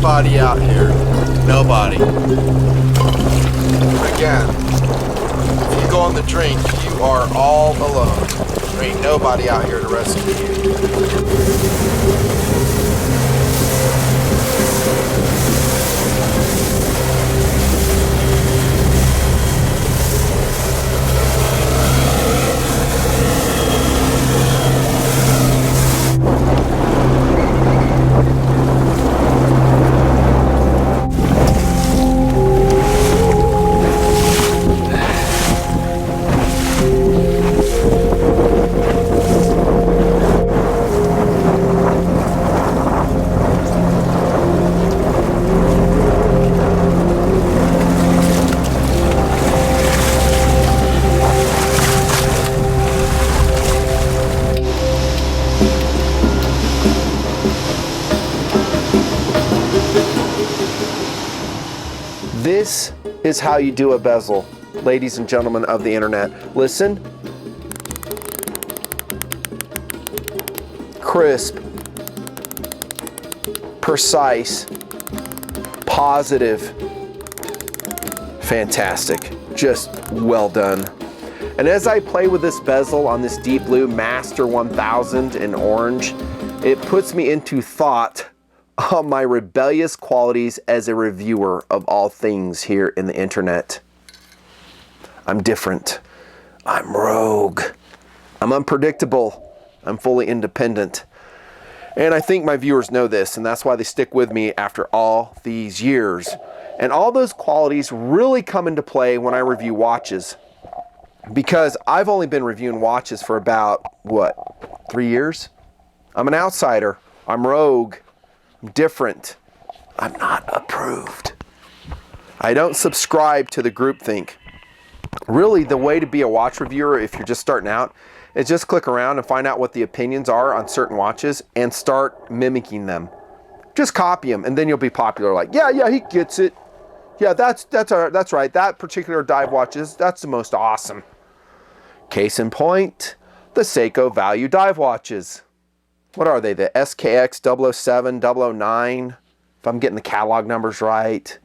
nobody out here. Nobody. Again, if you go on the drink, you are all alone. There ain't nobody out here to rescue you. This is how you do a bezel, ladies and gentlemen of the internet. Listen. Crisp, precise, positive, fantastic, just well done. And as I play with this bezel on this deep blue Master 1000 in orange, it puts me into thought on my rebellious qualities as a reviewer of all things here in the internet. I'm different. I'm rogue. I'm unpredictable. I'm fully independent. And I think my viewers know this, and that's why they stick with me after all these years. And all those qualities really come into play when I review watches. Because I've only been reviewing watches for about, what, 3 years? I'm an outsider. I'm rogue. I'm different. I'm not approved. I don't subscribe to the groupthink. Really, the way to be a watch reviewer, if you're just starting out, is just click around and find out what the opinions are on certain watches and start mimicking them. Just copy them, and then you'll be popular. Like, yeah, he gets it. Yeah, that's right. That particular dive watches, that's the most awesome. Case in point, the Seiko value dive watches. What are they? The SKX 007, 009, if I'm getting the catalog numbers right.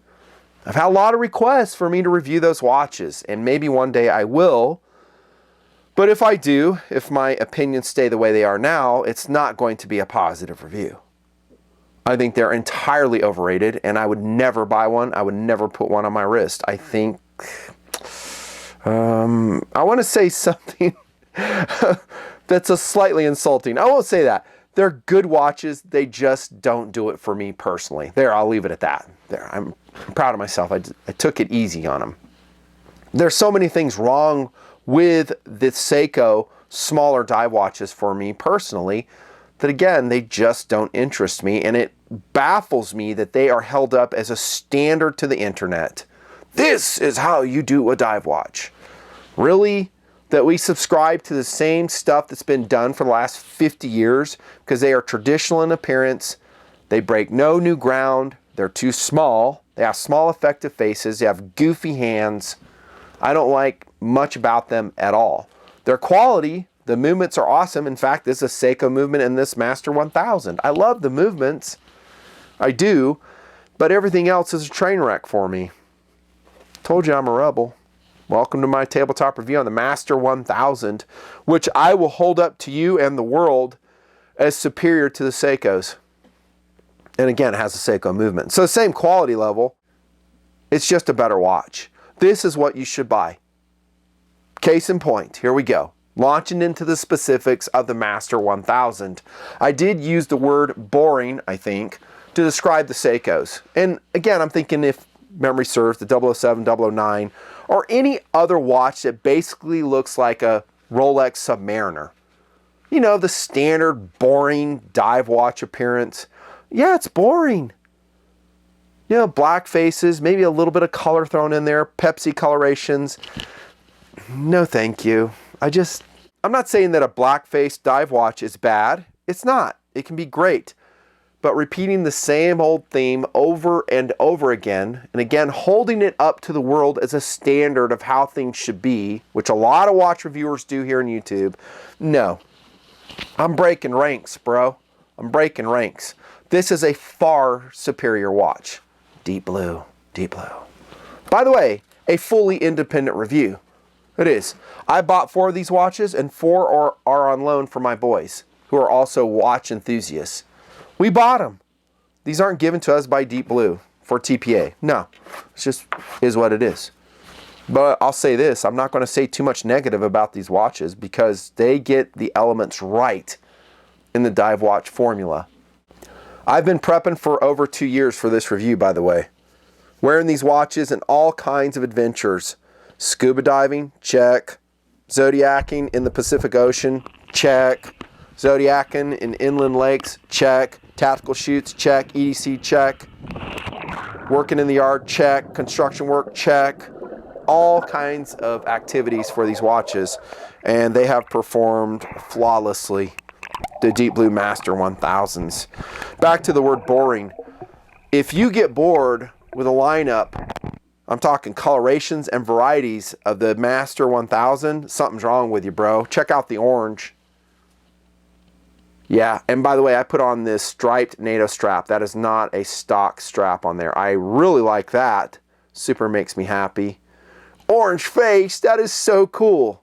I've had a lot of requests for me to review those watches, and maybe one day I will. But if I do, if my opinions stay the way they are now, it's not going to be a positive review. I think they're entirely overrated, and I would never buy one. I would never put one on my wrist. I think, I want to say something that's a slightly insulting. I won't say that. They're good watches. They just don't do it for me personally. There, I'll leave it at that. There, I'm proud of myself. I took it easy on them. There's so many things wrong with the Seiko smaller dive watches for me personally that, again, they just don't interest me, and it baffles me that they are held up as a standard to the internet. This is how you do a dive watch. Really? That we subscribe to the same stuff that's been done for the last 50 years because they are traditional in appearance, they break no new ground, they're too small, they have small effective faces, they have goofy hands. I don't like much about them at all. Their quality, the movements are awesome. In fact, this is a Seiko movement in this Master 1000. I love the movements. I do. But everything else is a train wreck for me. Told you I'm a rebel. Welcome to my tabletop review on the Master 1000, which I will hold up to you and the world as superior to the Seikos. And again, it has a Seiko movement. So same quality level. It's just a better watch. This is what you should buy. Case in point, here we go. Launching into the specifics of the Master 1000. I did use the word boring, I think, to describe the Seikos. And again, I'm thinking if memory serves, the 007, 009, or any other watch that basically looks like a Rolex Submariner. You know, the standard boring dive watch appearance. Yeah, it's boring. You know, black faces, maybe a little bit of color thrown in there, Pepsi colorations. No, thank you. I'm not saying that a black face dive watch is bad. It's not. It can be great. But repeating the same old theme over and over again, and again, holding it up to the world as a standard of how things should be, which a lot of watch reviewers do here on YouTube, no. I'm breaking ranks, bro. I'm breaking ranks. This is a far superior watch. Deep blue, deep blue. By the way, a fully independent review. It is. I bought 4 of these watches, and 4 are on loan for my boys, who are also watch enthusiasts. We bought them. These aren't given to us by Deep Blue for TPA. No, it just is what it is. But I'll say this, I'm not going to say too much negative about these watches because they get the elements right in the dive watch formula. I've been prepping for over 2 years for this review, by the way. Wearing these watches in all kinds of adventures. Scuba diving, check. Zodiacing in the Pacific Ocean, check. Zodiacing in inland lakes, check. Tactical shoots, check. EDC, check. Working in the yard, check. Construction work, check. All kinds of activities for these watches, and they have performed flawlessly. The Deep Blue Master 1000s. Back to the word boring. If you get bored with a lineup, I'm talking colorations and varieties of the Master 1000, something's wrong with you, bro. Check out the orange. Yeah, and by the way, I put on this striped NATO strap. That is not a stock strap on there. I really like that. Super makes me happy. Orange face, that is so cool.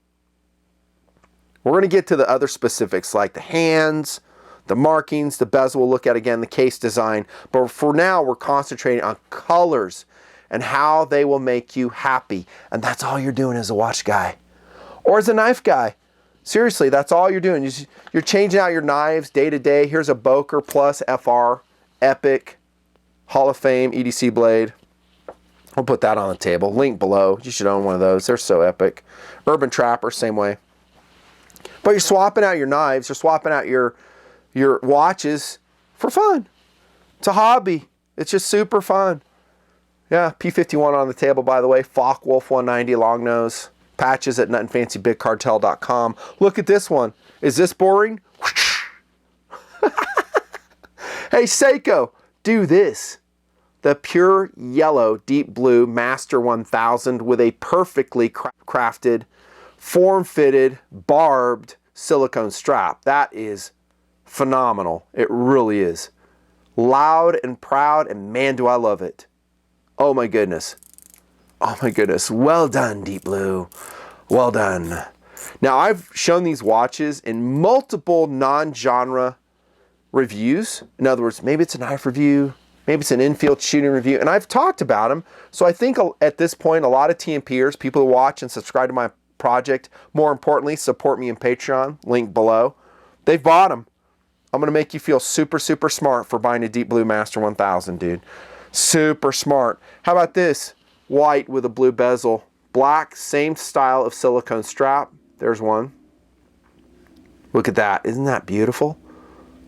We're going to get to the other specifics like the hands, the markings, the bezel we'll look at again, the case design. But for now, we're concentrating on colors and how they will make you happy. And that's all you're doing as a watch guy or as a knife guy. Seriously, that's all you're doing. You're changing out your knives day to day. Here's a Boker Plus FR, Epic, Hall of Fame EDC blade. We'll put that on the table. Link below. You should own one of those. They're so epic. Urban Trapper, same way. But you're swapping out your knives. You're swapping out your watches for fun. It's a hobby. It's just super fun. Yeah, P51 on the table, by the way. Focke-Wulf 190 long nose. Patches at nutandfancybigcartel.com. Look at this one. Is this boring? Hey, Seiko, do this. The pure yellow deep blue Master 1000 with a perfectly crafted, form-fitted, barbed silicone strap. That is phenomenal. It really is. Loud and proud, and man, do I love it. Oh my goodness. Oh my goodness. Well done, Deep Blue. Well done. Now, I've shown these watches in multiple non-genre reviews. In other words, maybe it's a knife review, maybe it's an infield shooting review, and I've talked about them. So I think at this point, a lot of TMPers, people who watch and subscribe to my project, more importantly, support me in Patreon, link below, they've bought them. I'm going to make you feel super, super smart for buying a Deep Blue Master 1000, dude. Super smart. How about this? White with a blue bezel. Black, same style of silicone strap. There's one. Look at that. Isn't that beautiful?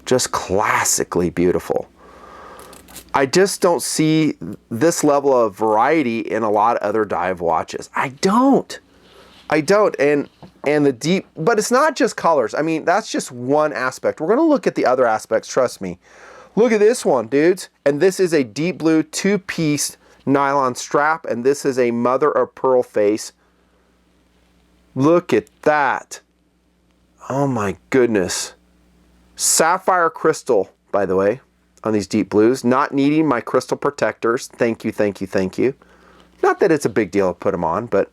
Just classically beautiful. I just don't see this level of variety in a lot of other dive watches. I don't. And the deep, but it's not just colors. I mean, that's just one aspect. We're going to look at the other aspects, trust me. Look at this one, dudes. And this is a deep blue 2-piece nylon strap, and this is a mother of pearl face. Look at that. Oh my goodness. Sapphire crystal, by the way, on these deep blues. Not needing my crystal protectors. Thank you, thank you, thank you. Not that it's a big deal to put them on, but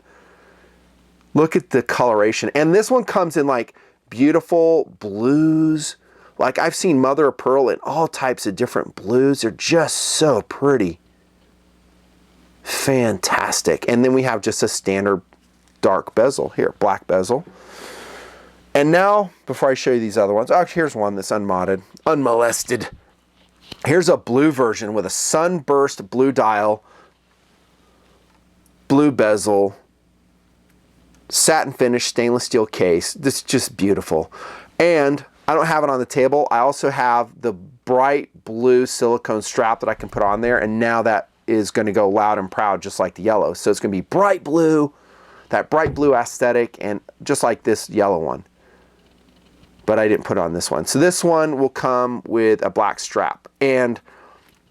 look at the coloration. And this one comes in like beautiful blues. Like I've seen mother of pearl in all types of different blues. They're just so pretty. Fantastic. And then we have just a standard dark bezel here, black bezel. And now, before I show you these other ones, here's one that's unmodded, unmolested. Here's a blue version with a sunburst blue dial, blue bezel, satin finish stainless steel case. This is just beautiful. And I don't have it on the table. I also have the bright blue silicone strap that I can put on there, and now that is going to go loud and proud just like the yellow. So it's going to be bright blue, that bright blue aesthetic, and just like this yellow one. But I didn't put on this one. So this one will come with a black strap. And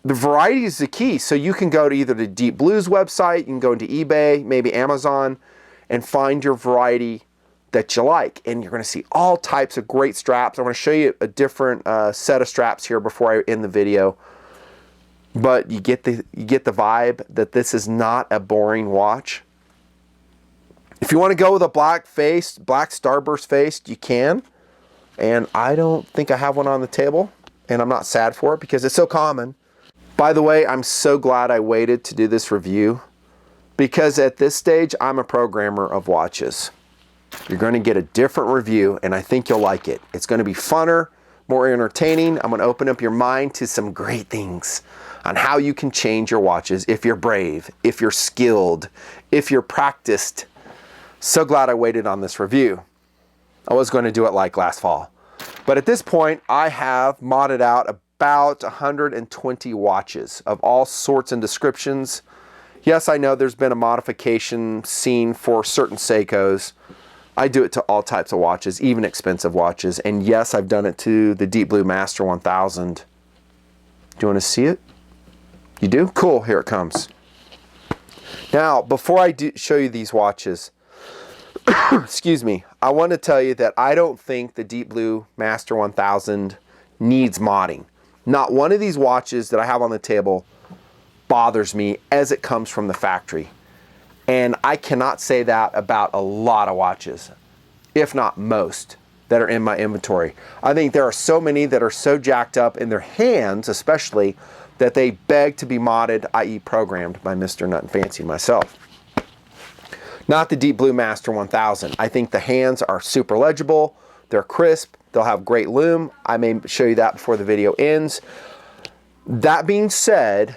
the variety is the key. So you can go to either the Deep Blues website, you can go into eBay, maybe Amazon, and find your variety that you like. And you're going to see all types of great straps. I'm going to show you a different set of straps here before I end the video. But you get the vibe that this is not a boring watch. If you want to go with a black starburst face, you can. And I don't think I have one on the table, and I'm not sad for it because it's so common. By the way, I'm so glad I waited to do this review, because at this stage, I'm a programmer of watches. You're going to get a different review, and I think you'll like it. It's going to be funner, more entertaining. I'm going to open up your mind to some great things on how you can change your watches if you're brave, if you're skilled, if you're practiced. So glad I waited on this review. I was going to do it like last fall. But at this point, I have modded out about 120 watches of all sorts and descriptions. Yes, I know there's been a modification scene for certain Seikos. I do it to all types of watches, even expensive watches. And yes, I've done it to the Deep Blue Master 1000. Do you want to see it? You do? Cool, here it comes. Now, before I show you these watches, excuse me, I want to tell you that I don't think the Deep Blue Master 1000 needs modding. Not one of these watches that I have on the table bothers me as it comes from the factory. And I cannot say that about a lot of watches, if not most, that are in my inventory. I think there are so many that are so jacked up in their hands, especially, that they beg to be modded, i.e. programmed by Mr. Nut and Fancy myself. Not the Deep Blue Master 1000. I think the hands are super legible, they're crisp, they'll have great lume. I may show you that before the video ends. That being said,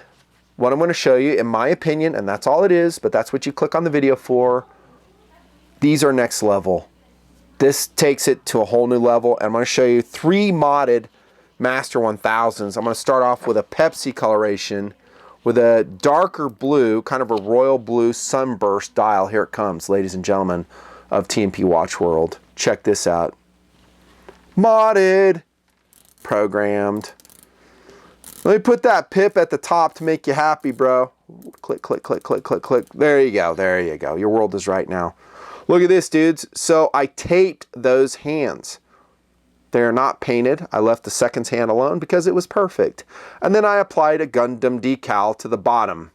what I'm going to show you, in my opinion, and that's all it is, but that's what you click on the video for, these are next level. This takes it to a whole new level, and I'm going to show you 3 modded Master 1000s. I'm going to start off with a Pepsi coloration with a darker blue, kind of a royal blue sunburst dial. Here it comes, ladies and gentlemen of TMP Watch World. Check this out. Modded, programmed. Let me put that pip at the top to make you happy, bro. Click, click, click, click, click, click. There you go, there you go. Your world is right now. Look at this, dudes. So I taped those hands. They are not painted. I left the seconds hand alone because it was perfect. And then I applied a Gundam decal to the bottom.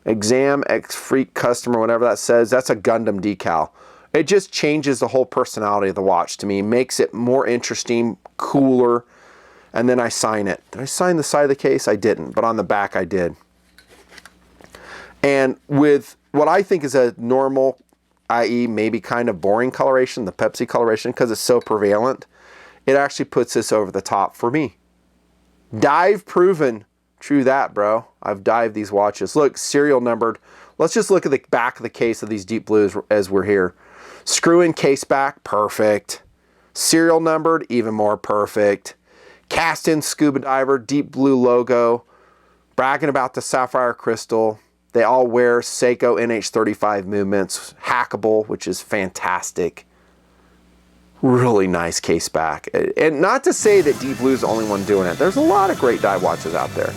Exam X Freak Customer, whatever that says, that's a Gundam decal. It just changes the whole personality of the watch to me, makes it more interesting, cooler, and then I sign it. Did I sign the side of the case? I didn't, but on the back I did. And with what I think is a normal, i.e. maybe kind of boring coloration, the Pepsi coloration, because it's so prevalent, it actually puts this over the top for me. Dive proven. True that, bro. I've dived these watches. Look, serial numbered. Let's just look at the back of the case of these Deep Blues as we're here. Screw in case back, perfect. Serial numbered, even more perfect. Cast in scuba diver, Deep Blue logo. Bragging about the sapphire crystal. They all wear Seiko NH35 movements, hackable, which is fantastic. Really nice case back. And not to say that Deep Blue's the only one doing it. There's a lot of great dive watches out there.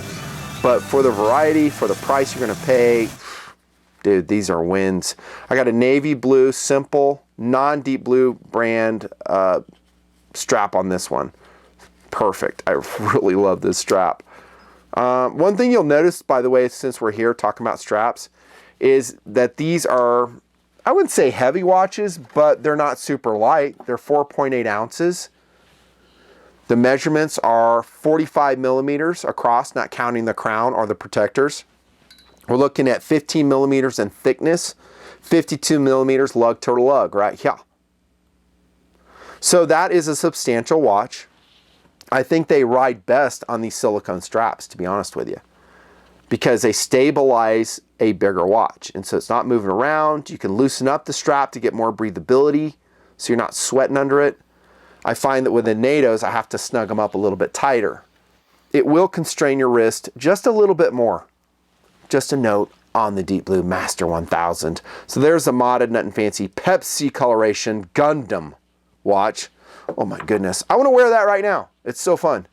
But for the variety, for the price you're going to pay, dude, these are wins. I got a navy blue, simple, non-Deep Blue brand strap on this one. Perfect. I really love this strap. One thing you'll notice, by the way, since we're here talking about straps, is that these are, I wouldn't say heavy watches, but they're not super light. They're 4.8 ounces. The measurements are 45 millimeters across, not counting the crown or the protectors. We're looking at 15 millimeters in thickness, 52 millimeters lug to lug, right here. So that is a substantial watch. I think they ride best on these silicone straps, to be honest with you, because they stabilize a bigger watch. And so it's not moving around. You can loosen up the strap to get more breathability so you're not sweating under it. I find that with the NATOs, I have to snug them up a little bit tighter. It will constrain your wrist just a little bit more. Just a note on the Deep Blue Master 1000. So there's a modded Nut and Fancy Pepsi coloration Gundam watch. Oh my goodness. I want to wear that right now. It's so fun.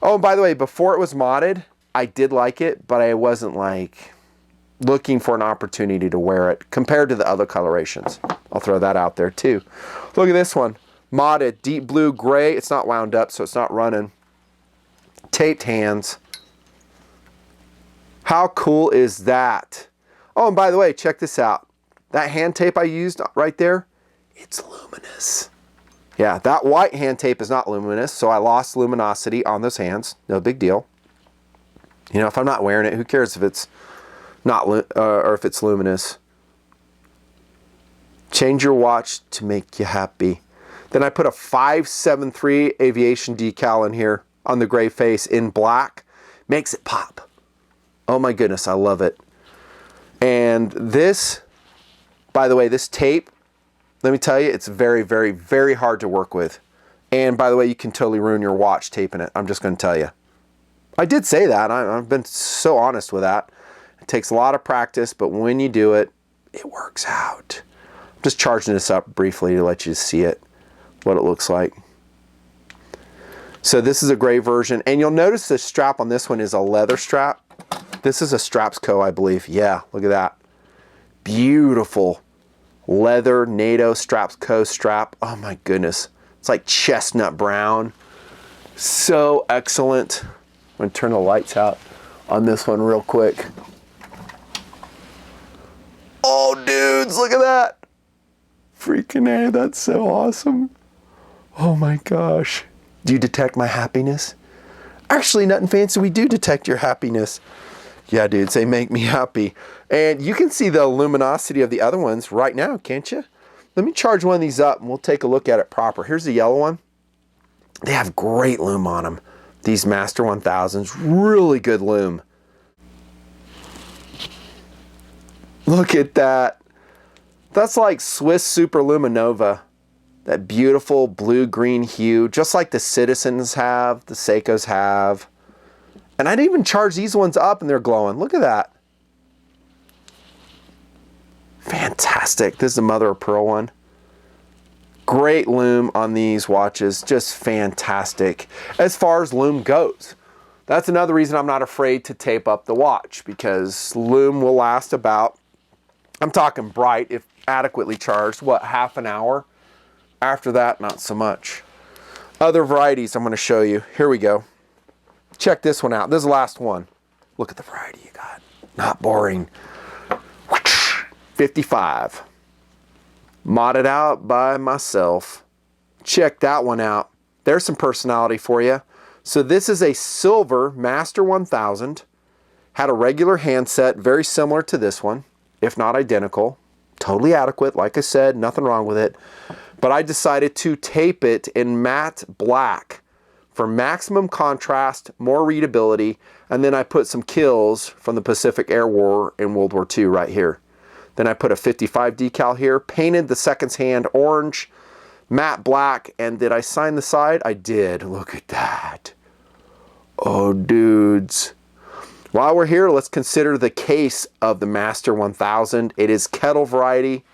Oh, and by the way, before it was modded, I did like it, but I wasn't like, looking for an opportunity to wear it compared to the other colorations. I'll throw that out there too. Look at this one. Modded, deep blue, gray. It's not wound up, so it's not running. Taped hands. How cool is that? Oh, and by the way, check this out. That hand tape I used right there, it's luminous. Yeah, that white hand tape is not luminous, so I lost luminosity on those hands. No big deal. You know, if I'm not wearing it, who cares if it's not or if it's luminous? Change your watch to make you happy. Then I put a 573 aviation decal in here on the gray face in black. Makes it pop. Oh my goodness, I love it. And this, by the way, this tape, let me tell you, it's very, very, very hard to work with. And by the way, you can totally ruin your watch taping it. I'm just going to tell you. I did say that. I've been so honest with that. It takes a lot of practice, but when you do it, it works out. I'm just charging this up briefly to let you see it, what it looks like. So this is a gray version, and you'll notice the strap on this one is a leather strap. This is a Strapsco, I believe. Yeah, look at that. Beautiful leather NATO Strapsco strap. Oh my goodness. It's like chestnut brown. So excellent. I'm going to turn the lights out on this one real quick. Oh, dudes, look at that. Freaking A, that's so awesome. Oh my gosh. Do you detect my happiness? Actually, nothing fancy. We do detect your happiness. Yeah, dudes, they make me happy. And you can see the luminosity of the other ones right now, can't you? Let me charge one of these up and we'll take a look at it proper. Here's the yellow one. They have great lume on them. These Master 1000s, really good lume. Look at that. That's like Swiss Super Luminova. That beautiful blue-green hue, just like the Citizens have, the Seikos have. And I didn't even charge these ones up and they're glowing. Look at that. Fantastic. This is the mother of pearl one. Great lume on these watches. Just fantastic. As far as lume goes. That's another reason I'm not afraid to tape up the watch, because lume will last about, I'm talking bright, if adequately charged, what, half an hour? After that, not so much. Other varieties I'm going to show you. Here we go. Check this one out. This is the last one. Look at the variety you got. Not boring. 55. Modded out by myself. Check that one out. There's some personality for you. So this is a silver Master 1000. Had a regular handset, very similar to this one, if not identical. Totally adequate, like I said, nothing wrong with it. But I decided to tape it in matte black for maximum contrast, more readability, and then I put some kills from the Pacific Air War in World War II right here. Then I put a 55 decal here, painted the seconds hand orange, matte black, and did I sign the side? I did. Look at that. Oh, dudes. While we're here, let's consider the case of the Master 1000. It is kettle variety,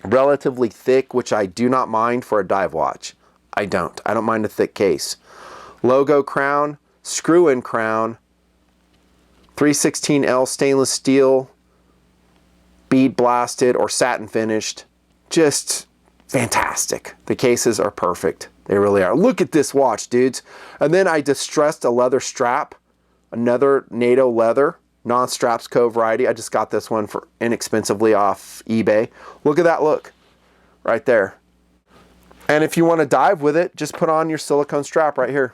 relatively thick, which I do not mind for a dive watch. I don't mind a thick case. Logo crown, screw-in crown, 316L stainless steel, bead blasted or satin finished. Just fantastic. The cases are perfect. They really are. Look at this watch, dudes. And then I distressed a leather strap, another NATO leather, non-Strapsco variety. I just got this one for inexpensively off eBay. Look at that look right there. And if you want to dive with it, just put on your silicone strap right here.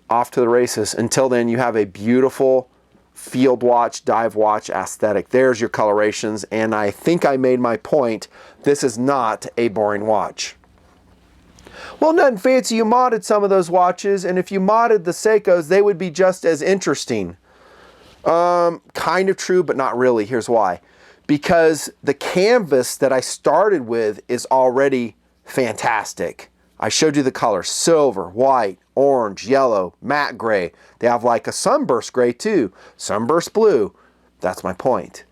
Off to the races. Until then, you have a beautiful field watch, dive watch aesthetic. There's your colorations, and I think I made my point. This is not a boring watch. Well, nothing fancy. You modded some of those watches, and if you modded the Seikos, they would be just as interesting. Kind of true, but not really. Here's why. Because the canvas that I started with is already fantastic. I showed you the colors: silver, white, orange, yellow, matte gray. They have like a sunburst gray too, sunburst blue. That's my point.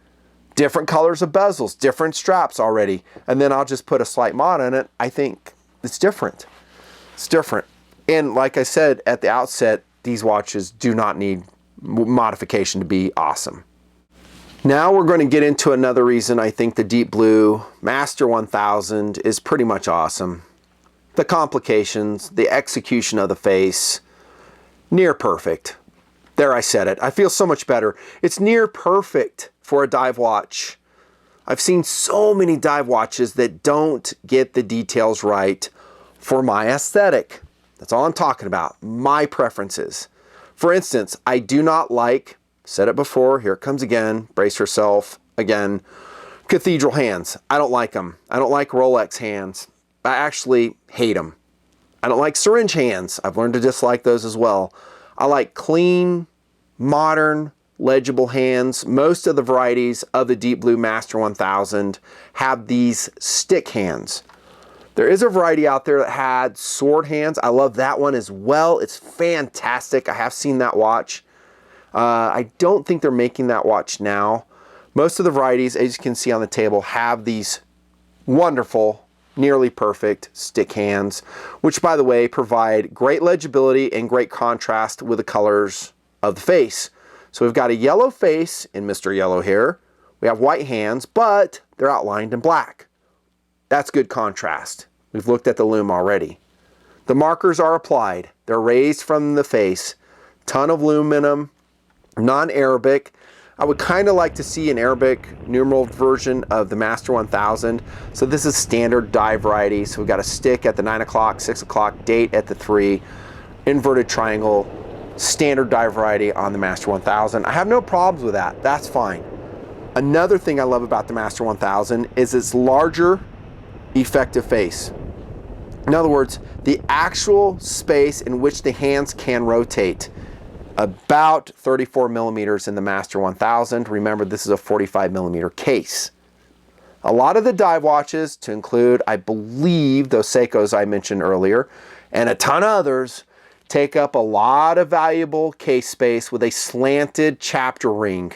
Different colors of bezels, different straps already. And then I'll just put a slight mod on it. I think it's different. It's different. And like I said at the outset, these watches do not need modification to be awesome. Now we're going to get into another reason I think the Deep Blue Master 1000 is pretty much awesome. The complications, the execution of the face, near perfect. There, I said it. I feel so much better. It's near perfect for a dive watch. I've seen so many dive watches that don't get the details right for my aesthetic. That's all I'm talking about, my preferences. For instance, I do not like, said it before, here it comes again, brace yourself, again, cathedral hands. I don't like them. I don't like Rolex hands. I actually hate them. I don't like syringe hands. I've learned to dislike those as well. I like clean, modern, legible hands. Most of the varieties of the Deep Blue Master 1000 have these stick hands. There is a variety out there that had sword hands. I love that one as well. It's fantastic. I have seen that watch. I don't think they're making that watch now. Most of the varieties, as you can see on the table, have these wonderful, nearly perfect stick hands, which, by the way, provide great legibility and great contrast with the colors of the face. So we've got a yellow face in Mr. Yellow here. We have white hands, but they're outlined in black. That's good contrast. We've looked at the lume already. The markers are applied. They're raised from the face. Ton of lume in them. Non-Arabic. I would kind of like to see an Arabic numeral version of the Master 1000. So this is standard dive variety. So we've got a stick at the 9 o'clock, 6 o'clock, date at the 3, inverted triangle, standard dive variety on the Master 1000. I have no problems with that. That's fine. Another thing I love about the Master 1000 is its larger effective face. In other words, the actual space in which the hands can rotate. About 34 millimeters in the Master 1000. Remember, this is a 45 millimeter case. A lot of the dive watches, to include, I believe, those Seikos I mentioned earlier, and a ton of others, take up a lot of valuable case space with a slanted chapter ring.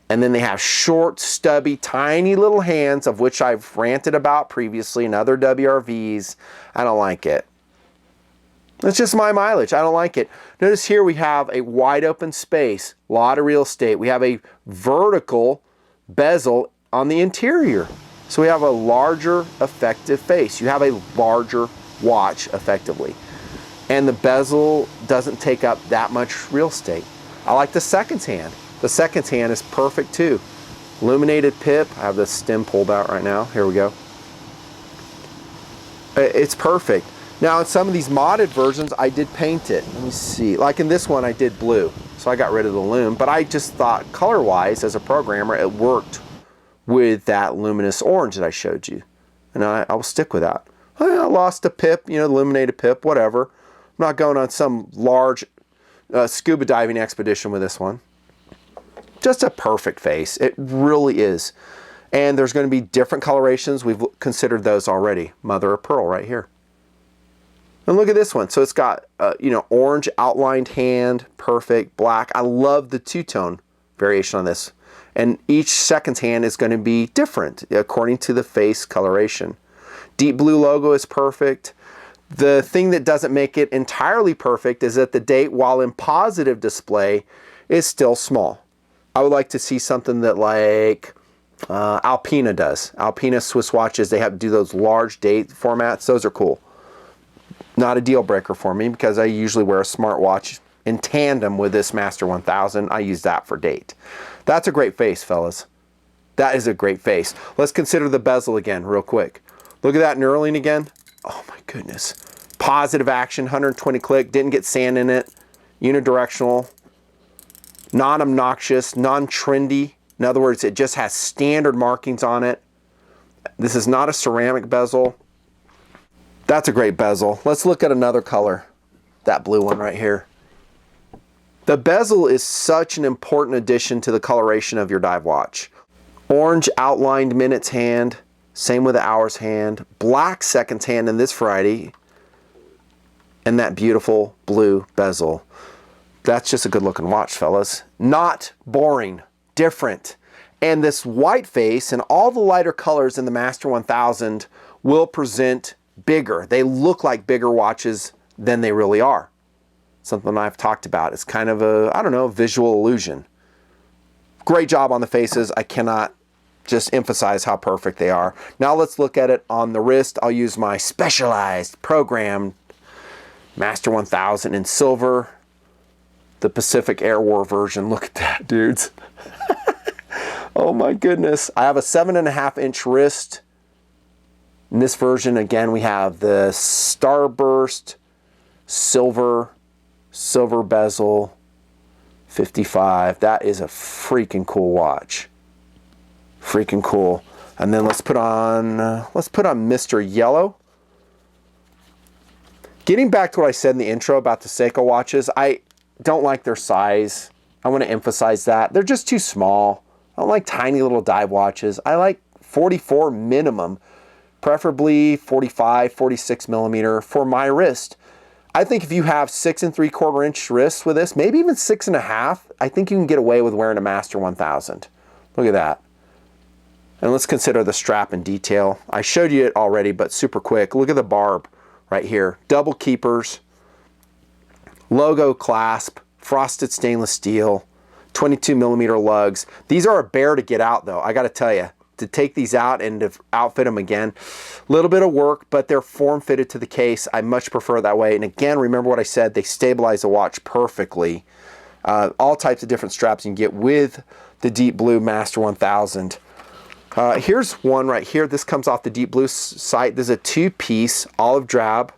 And then they have short, stubby, tiny little hands, of which I've ranted about previously in other WRVs. I don't like it. It's just my mileage. I don't like it. Notice here we have a wide open space, a lot of real estate. We have a vertical bezel on the interior. So we have a larger effective face. You have a larger watch effectively. And the bezel doesn't take up that much real estate. I like the seconds hand. The seconds hand is perfect too. Illuminated pip. I have the stem pulled out right now. Here we go. It's perfect. Now in some of these modded versions, I did paint it. Let me see. Like in this one, I did blue. So I got rid of the lume. But I just thought color-wise, as a programmer, it worked with that luminous orange that I showed you. And I will stick with that. I lost a pip, you know, illuminated pip, whatever. I'm not going on some large scuba diving expedition with this one. Just a perfect face. It really is. And there's going to be different colorations. We've considered those already. Mother of pearl right here. And look at this one. So it's got, you know, orange outlined hand, perfect, black. I love the two-tone variation on this. And each seconds hand is going to be different according to the face coloration. Deep blue logo is perfect. The thing that doesn't make it entirely perfect is that the date, while in positive display, is still small. I would like to see something that like Alpina does. Alpina Swiss watches, they have to do those large date formats. Those are cool. Not a deal breaker for me because I usually wear a smartwatch in tandem with this Master 1000. I use that for date. That's a great face, fellas. That is a great face. Let's consider the bezel again real quick. Look at that knurling again. Oh my goodness. Positive action, 120 click, didn't get sand in it. Unidirectional. Non-obnoxious, non-trendy. In other words, it just has standard markings on it. This is not a ceramic bezel. That's a great bezel. Let's look at another color. That blue one right here. The bezel is such an important addition to the coloration of your dive watch. Orange outlined minutes hand. Same with the hours hand. Black seconds hand in this variety. And that beautiful blue bezel. That's just a good looking watch, fellas. Not boring, different. And this white face and all the lighter colors in the Master 1000 will present bigger. They look like bigger watches than they really are. Something I've talked about. It's kind of a, I don't know, visual illusion. Great job on the faces. I cannot just emphasize how perfect they are. Now let's look at it on the wrist. I'll use my specialized programmed Master 1000 in silver, the Pacific Air War version. Look at that, dudes. Oh my goodness. I have a 7.5 inch wrist. In this version, again, we have the Starburst silver bezel 55. That is a freaking cool watch. Freaking cool. And then let's put on Mr. Yellow. Getting back to what I said in the intro about the Seiko watches, I don't like their size. I want to emphasize that. They're just too small. I don't like tiny little dive watches. I like 44 minimum, preferably 45, 46 millimeter for my wrist. I think if you have 6 3/4 inch wrists with this, maybe even 6.5, I think you can get away with wearing a Master 1000. Look at that. And let's consider the strap in detail. I showed you it already, but super quick. Look at the barb right here. Double keepers, logo clasp, frosted stainless steel, 22 millimeter lugs. These are a bear to get out though, I gotta tell you. To take these out and to outfit them again, a little bit of work, but they're form fitted to the case. I much prefer it that way. And again, remember what I said, they stabilize the watch perfectly. All types of different straps you can get with the Deep Blue Master 1000. Here's one right here. This comes off the Deep Blue site. This is a 2-piece olive drab,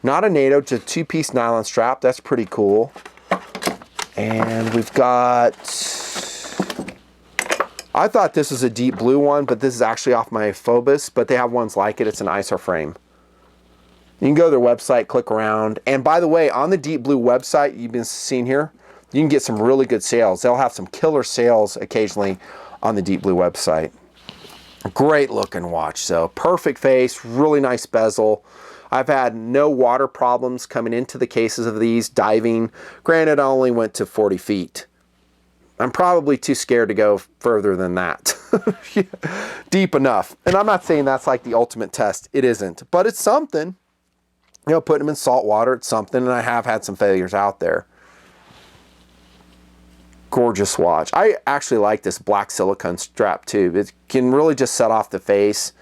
not a NATO, just a 2-piece nylon strap. That's pretty cool. And we've got, I thought this was a Deep Blue one, but this is actually off my Phobos, but they have ones like it. It's an ISO frame. You can go to their website, click around. And by the way, on the Deep Blue website, you've been seeing here, you can get some really good sales. They'll have some killer sales occasionally on the Deep Blue website. Great looking watch. So perfect face, really nice bezel. I've had no water problems coming into the cases of these diving. Granted, I only went to 40 feet. I'm probably too scared to go further than that. Deep enough. And I'm not saying that's like the ultimate test. It isn't. But it's something. You know, putting them in salt water, it's something. And I have had some failures out there. Gorgeous watch. I actually like this black silicone strap too. It can really just set off the face.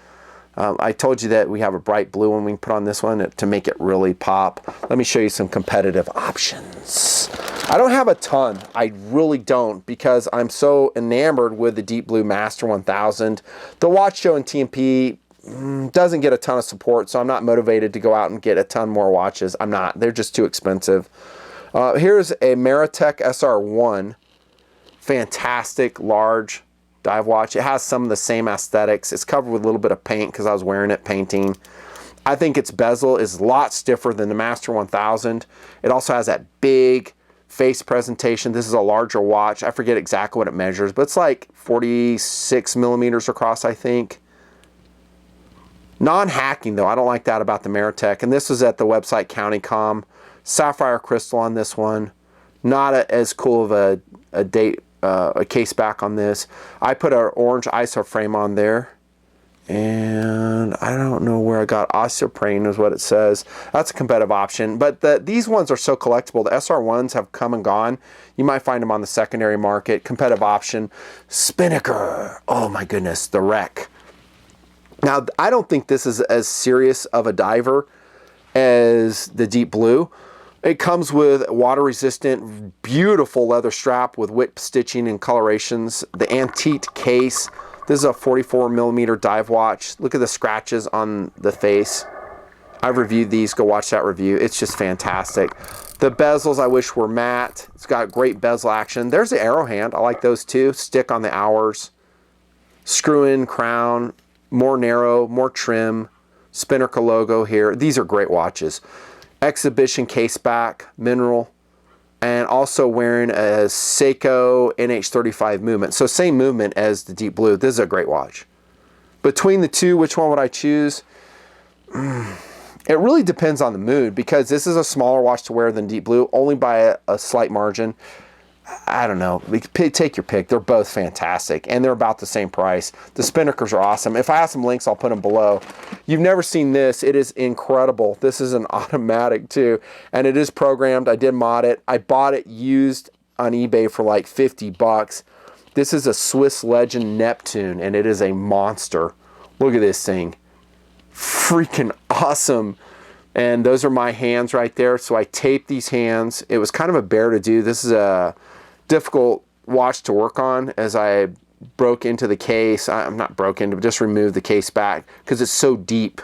I told you that we have a bright blue one we can put on this one to make it really pop. Let me show you some competitive options. I don't have a ton. I really don't, because I'm so enamored with the Deep Blue Master 1000. The watch show in TMP doesn't get a ton of support, so I'm not motivated to go out and get a ton more watches. I'm not. They're just too expensive. Here's a Meritech SR1. Fantastic large dive watch. It has some of the same aesthetics. It's covered with a little bit of paint because I was wearing it painting. I think its bezel is a lot stiffer than the Master 1000. It also has that big face presentation. This is a larger watch. I forget exactly what it measures, but it's like 46 millimeters across, I think. Non-hacking though, I don't like that about the Meritech. And this was at the website CountyCom. Sapphire crystal on this one. Not as cool of a case back on this. I put an orange ISO frame on there, and I don't know where I got isoprene is what it says. That's a competitive option, but these ones are so collectible. The SR1s have come and gone. You might find them on the secondary market. Competitive option. Spinnaker. Oh my goodness, the wreck. Now, I don't think this is as serious of a diver as the Deep Blue. It comes with water-resistant, beautiful leather strap with whip stitching and colorations. The antique case. This is a 44 millimeter dive watch. Look at the scratches on the face. I've reviewed these. Go watch that review. It's just fantastic. The bezels I wish were matte. It's got great bezel action. There's the arrow hand. I like those too. Stick on the hours. Screw-in crown. More narrow, more trim. Spinnaker logo here. These are great watches. Exhibition case back, mineral, and also wearing a Seiko NH35 movement. So same movement as the Deep Blue. This is a great watch. Between the two, which one would I choose? It really depends on the mood, because this is a smaller watch to wear than Deep Blue, only by a slight margin. I don't know. Take your pick. They're both fantastic, and they're about the same price. The Spinnakers are awesome. If I have some links, I'll put them below. You've never seen this. It is incredible. This is an automatic too, and it is programmed. I did mod it. I bought it used on eBay for like 50 bucks. This is a Swiss Legend Neptune, and it is a monster. Look at this thing. Freaking awesome. And those are my hands right there. So I taped these hands. It was kind of a bear to do. This is a difficult watch to work on, as I broke into the case. I'm not broke into, but just removed the case back because it's so deep.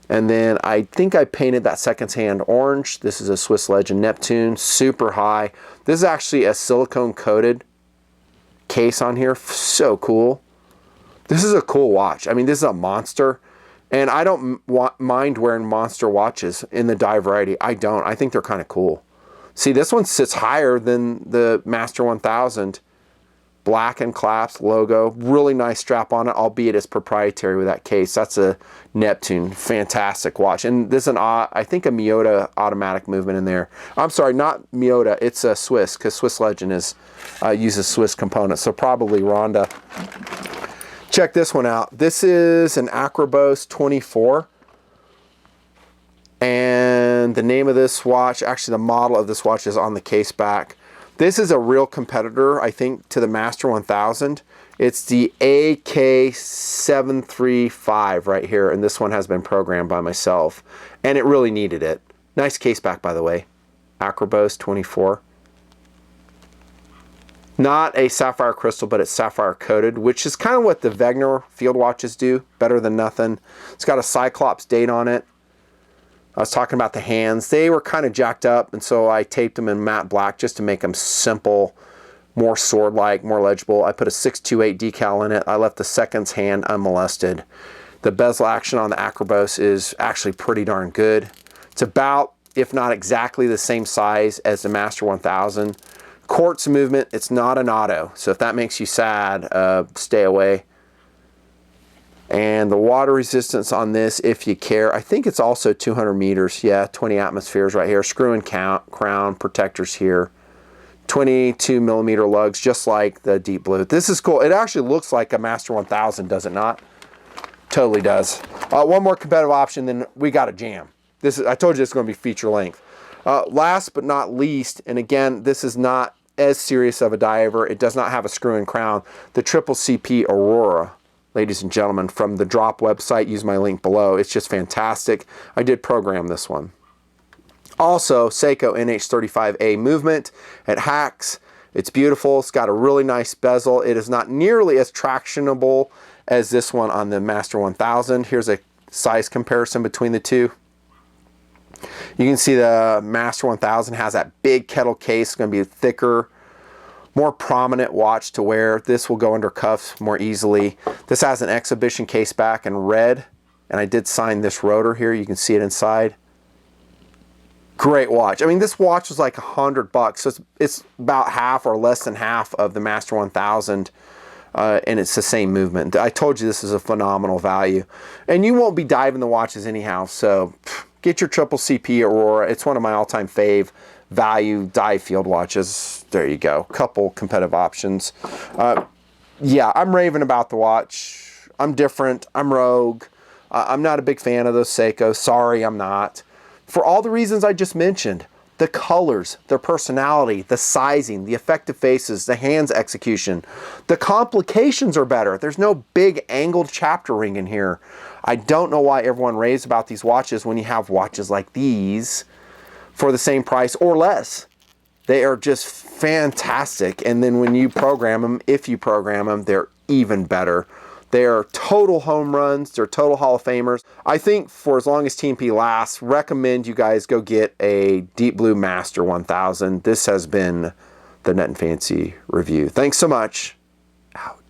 And then I think I painted that second hand orange. This is a Swiss Legend Neptune, super high. This is actually a silicone coated case on here. So cool. This is a cool watch. I mean, this is a monster. And I don't mind wearing monster watches in the die variety. I don't. I think they're kind of cool. See, this one sits higher than the Master 1000. Black and clasp logo. Really nice strap on it, albeit it's proprietary with that case. That's a Neptune. Fantastic watch. And there's an, I think, a Miyota automatic movement in there. I'm sorry, not Miyota. It's a Swiss, because Swiss Legend uses Swiss components. So probably Ronda. Check this one out. This is an Akribos 24. And the name of this watch, actually the model of this watch is on the case back. This is a real competitor, I think, to the Master 1000. It's the AK735 right here, and this one has been programmed by myself. And it really needed it. Nice case back, by the way. Akribos 24. Not a sapphire crystal, but it's sapphire coated, which is kind of what the Wegener field watches do. Better than nothing. It's got a Cyclops date on it. I was talking about the hands. They were kind of jacked up, and so I taped them in matte black just to make them simple, more sword-like, more legible. I put a 628 decal in it. I left the seconds hand unmolested. The bezel action on the Akribos is actually pretty darn good. It's about, if not exactly, the same size as the Master 1000. Quartz movement, it's not an auto, so if that makes you sad, stay away. And the water resistance on this, if you care, I think it's also 200 meters. Yeah, 20 atmospheres right here. Screw and crown protectors here. 22 millimeter lugs, just like the deep blue. This is cool. It actually looks like a Master 1000, does it not? Totally does. One more competitive option, then we got a jam. This is, I told you this is going to be feature length. Last but not least, and again, this is not as serious of a diver. It does not have a screw and crown. The Triple CP Aurora. Ladies and gentlemen, from the Drop website, use my link below. It's just fantastic. I did program this one. Also, Seiko NH35A movement. It hacks. It's beautiful. It's got a really nice bezel. It is not nearly as tractionable as this one on the Master 1000. Here's a size comparison between the two. You can see the Master 1000 has that big kettle case. It's going to be thicker, more prominent watch to wear. This will go under cuffs more easily. This has an exhibition case back in red, and I did sign this rotor here. You can see it inside. Great watch. I mean, this watch was like $100, so it's about half or less than half of the Master 1000, and it's the same movement. I told you this is a phenomenal value, and you won't be diving the watches anyhow, so get your Triple CP Aurora. It's one of my all-time fave value dive field watches. There you go. Couple competitive options. Yeah, I'm raving about the watch. I'm different. I'm rogue. I'm not a big fan of those Seikos. Sorry, I'm not. For all the reasons I just mentioned. The colors, their personality, the sizing, the effective faces, the hands execution. The complications are better. There's no big angled chapter ring in here. I don't know why everyone raves about these watches when you have watches like these for the same price or less. They are just fantastic. And then when you program them, if you program them, they're even better. They are total home runs. They're total Hall of Famers. I think for as long as TMP lasts, recommend you guys go get a Deep Blue Master 1000. This has been the Net and Fancy review. Thanks so much. Out.